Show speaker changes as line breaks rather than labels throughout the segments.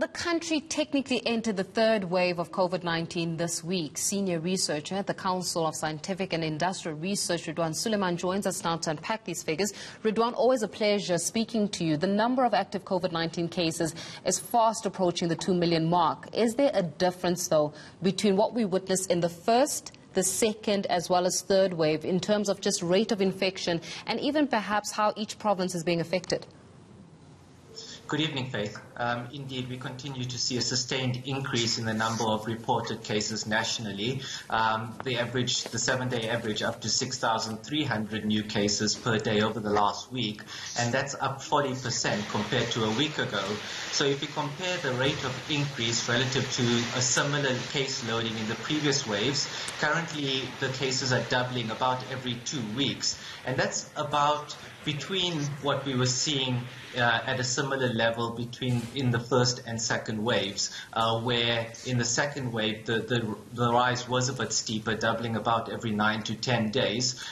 the country technically entered the third wave of COVID-19 this week. Senior researcher at the Council of Scientific and Industrial Research, Ridhwaan Suliman, joins us now to unpack these figures. Ridhwaan, always a pleasure speaking to you. The number of active COVID-19 cases is fast approaching the 2 million mark. Is there a difference, though, between what we witnessed in the first, the second as well as third wave in terms of just rate of infection and even perhaps how each province is being affected?
Good evening, Faith. Indeed, we continue to see a sustained increase in the number of reported cases nationally. The 7-day average up to 6,300 new cases per day over the last week, and that's up 40% compared to a week ago. So if you compare the rate of increase relative to a similar case loading in the previous waves, currently the cases are doubling about every 2 weeks, and that's about between what we were seeing at a similar level in the first and second waves, where in the second wave the rise was a bit steeper, doubling about every 9 to 10 days.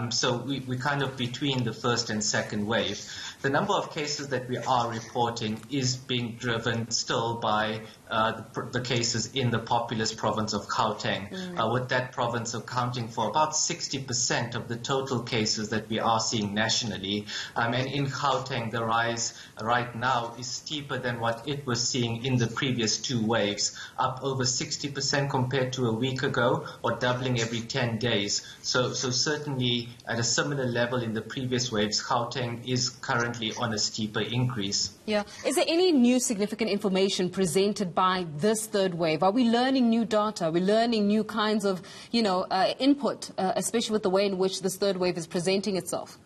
So we're kind of between the first and second wave. The number of cases that we are reporting is being driven still by the cases in the populous province of Gauteng, with that province accounting for about 60% of the total cases that we are seeing nationally. And in Gauteng, the rise right now is steeper than what it was seeing in the previous 2 waves, up over 60% compared to a week ago, or doubling every 10 days. So certainly at a similar level in the previous waves, Gauteng is currently on a steeper increase.
Yeah. Is there any new significant information presented by this third wave? Are we learning new data? Are we learning new kinds of, input, especially with the way in which this third wave is presenting itself?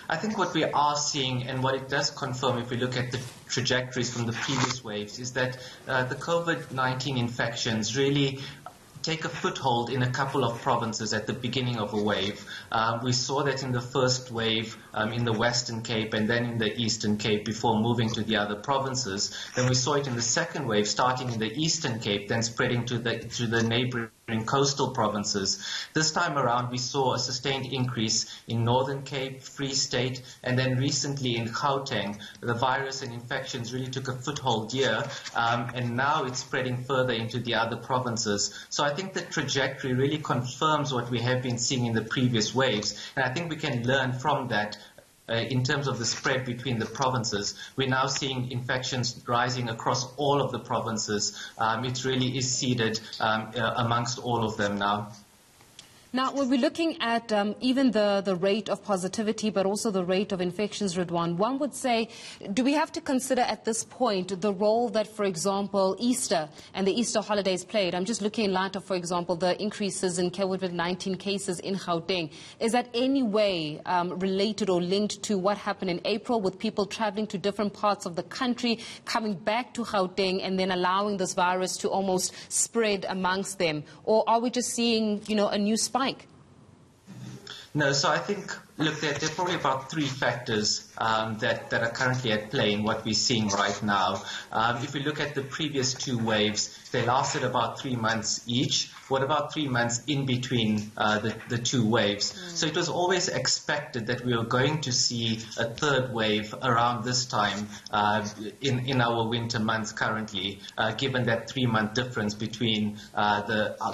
I think what we are seeing, and what it does confirm if we look at the trajectories from the previous waves, is that the COVID-19 infections really take a foothold in a couple of provinces at the beginning of a wave. We saw that in the first wave in the Western Cape and then in the Eastern Cape before moving to the other provinces. Then we saw it in the second wave starting in the Eastern Cape, then spreading to the neighboring coastal provinces. This time around we saw a sustained increase in Northern Cape, Free State, and then recently in Gauteng. The virus and infections really took a foothold here, and now it's spreading further into the other provinces. So I think the trajectory really confirms what we have been seeing in the previous waves, and I think we can learn from that. In terms of the spread between the provinces, we're now seeing infections rising across all of the provinces. It really is seeded amongst all of them now.
Now, when we're looking at even the rate of positivity, but also the rate of infections, Ridhwaan, one would say, do we have to consider at this point the role that, for example, Easter and the Easter holidays played? I'm just looking in light of, for example, the increases in COVID-19 cases in Gauteng. Is that any way related or linked to what happened in April with people traveling to different parts of the country, coming back to Gauteng and then allowing this virus to almost spread amongst them? Or are we just seeing, a new spike?
No, so I think, look, there are probably about 3 factors that are currently at play in what we're seeing right now. If we look at the previous 2 waves, they lasted about 3 months each. What about 3 months in between the 2 waves? So it was always expected that we were going to see a third wave around this time in our winter months currently, given that 3-month difference between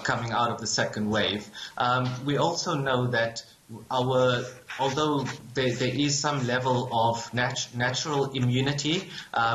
coming out of the second wave. We also know that although there is some level of natural immunity,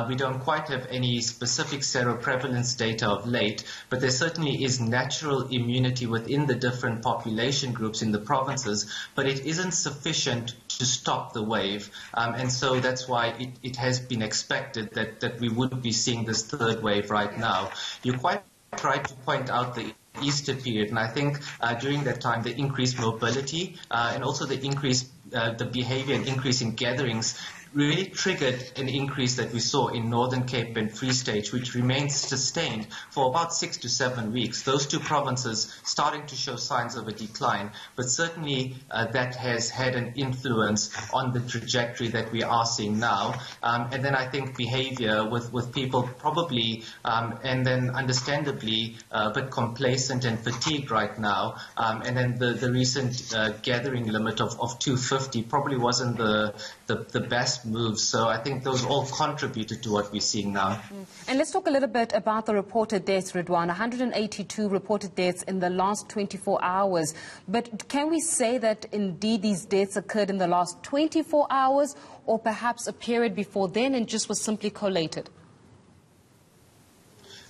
we don't quite have any specific seroprevalence data of late, but there certainly is natural immunity within the different population groups in the provinces, but it isn't sufficient to stop the wave. And so that's why it has been expected that we would be seeing this third wave right now. You're quite right to point out the Easter period, and I think during that time the increased mobility and also the behavior and increase in gatherings really triggered an increase that we saw in Northern Cape and Free State, which remains sustained for about 6 to 7 weeks. Those 2 provinces starting to show signs of a decline, but certainly that has had an influence on the trajectory that we are seeing now. And then I think behavior with people probably, and then understandably, a bit complacent and fatigued right now. And then the recent gathering limit of 250 probably wasn't the best moves. So I think those all contributed to what we're seeing now.
And let's talk a little bit about the reported deaths, Ridhwaan. 182 reported deaths in the last 24 hours. But can we say that indeed these deaths occurred in the last 24 hours or perhaps a period before then and just was simply collated?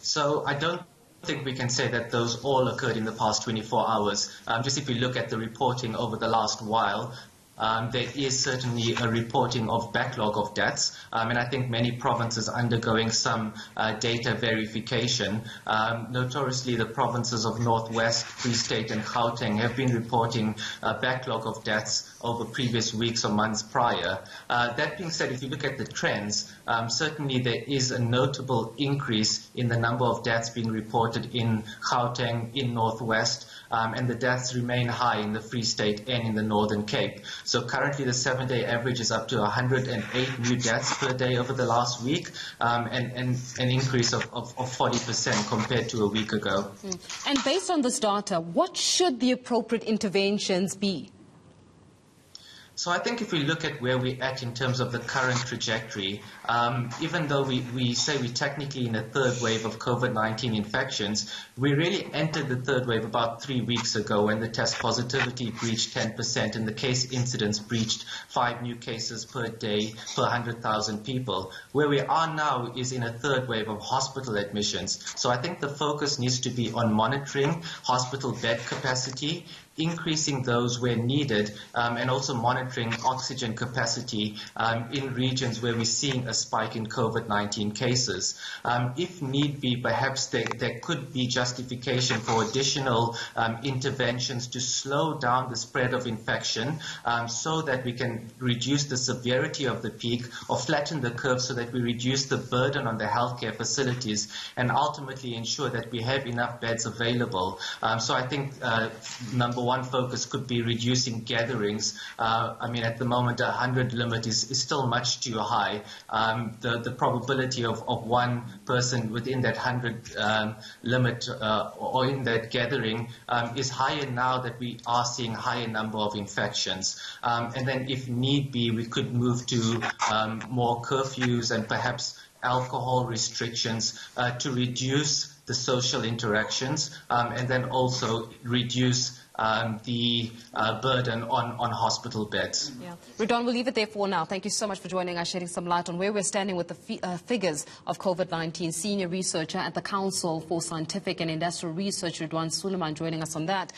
So I don't think we can say that those all occurred in the past 24 hours. Just if we look at the reporting over the last while, there is certainly a reporting of backlog of deaths, and I think many provinces undergoing some data verification. Notoriously, the provinces of Northwest, Free State and Gauteng have been reporting a backlog of deaths over previous weeks or months prior. That being said, if you look at the trends, certainly there is a notable increase in the number of deaths being reported in Gauteng, in Northwest, and the deaths remain high in the Free State and in the Northern Cape. So currently the 7-day average is up to 108 new deaths per day over the last week, and an increase of 40% compared to a week ago.
And based on this data, what should the appropriate interventions be?
So I think if we look at where we're at in terms of the current trajectory, even though we say we're technically in a third wave of COVID-19 infections, we really entered the third wave about 3 weeks ago when the test positivity breached 10% and the case incidence breached 5 new cases per day per 100,000 people. Where we are now is in a third wave of hospital admissions. So I think the focus needs to be on monitoring hospital bed capacity, increasing those where needed, and also monitoring oxygen capacity in regions where we're seeing a spike in COVID-19 cases. If need be, perhaps there could be justification for additional interventions to slow down the spread of infection so that we can reduce the severity of the peak or flatten the curve so that we reduce the burden on the healthcare facilities and ultimately ensure that we have enough beds available. So I think number one focus could be reducing gatherings. I mean, at the moment, 100 limit is still much too high. The probability of one person within that 100 limit or in that gathering is higher now that we are seeing higher number of infections. And then if need be, we could move to more curfews and perhaps alcohol restrictions to reduce the social interactions and then also reduce the burden on hospital beds.
Yeah. Ridhwaan, we'll leave it there for now. Thank you so much for joining us, shedding some light on where we're standing with the figures of COVID-19. Senior researcher at the Council for Scientific and Industrial Research, Ridhwaan Suliman, joining us on that.